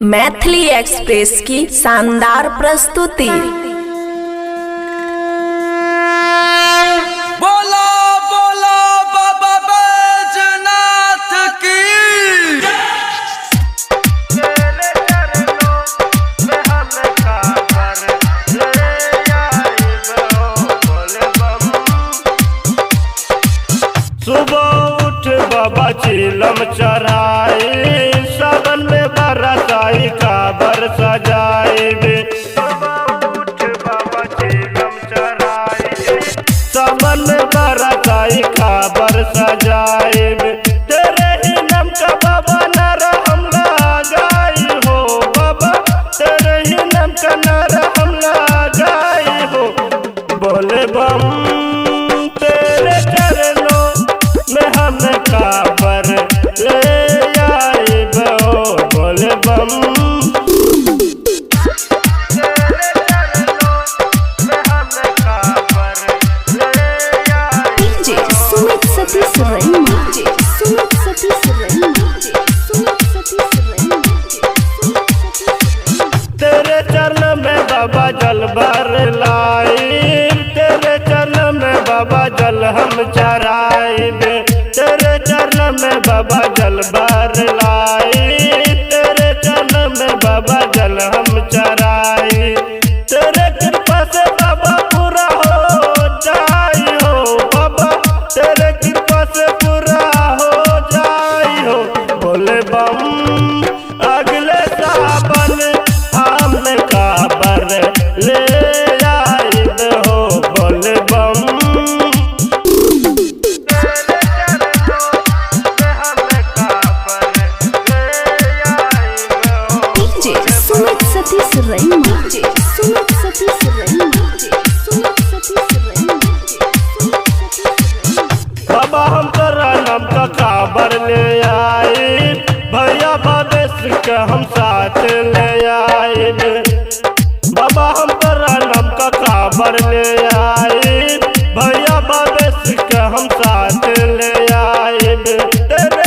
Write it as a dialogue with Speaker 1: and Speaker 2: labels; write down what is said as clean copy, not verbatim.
Speaker 1: Maithili express की शानदार प्रस्तुति।
Speaker 2: बोलो बोलो बाबा बैजनाथ की।
Speaker 3: सुबह उठ बाबा चिलम चढ़ाए, सबन में बरसाई काबर सजाए। सुबह उठ बाबा चिलम चढ़ाए, सबन में बरसाई काबर सजाए। तेरे ही नाम का बाबा नारा हम लगाई हो, बाबा तेरे ही नाम का नारा हम लगाई हो। बोले बम तेरे चरणों में हम काबर ले आए बो, बोले बम तेरे चरणों में हम काबर ले आए।
Speaker 4: डीजे सुमित सतीश रैना, डीजे सुमित सतीश रैना, डीजे सुमित सतीश रैना,
Speaker 3: तेरे चरण में बाबा जल भर लाई, तेरे चरण में बाबा जल हम चढ़ाए। तेरे चरण में बाबा जल भर लाई, तेरे चरण में बाबा जल हम चढ़ाए। तेरे कृपा से बाबा पूरा हो जाई हो, बाबा तेरे कृपा से पूरा हो जाई हो। बोले बम अगले सावन हम काबर ले आए हो, बोले बम
Speaker 4: डीजे सुमित सतीश रैना, डीजे सुमित सतीश रैना, डीजे सुमित सतीश रैना, डीजे सुमित सतीश रैना।
Speaker 3: बाबा हम तोरा नाम का काबर ले आए, भैया भावेश के हम साथ ले आए। बाबा हम तोरा नाम का काबर ले आए, भैया भावेश के हम साथ ले आए। तेरे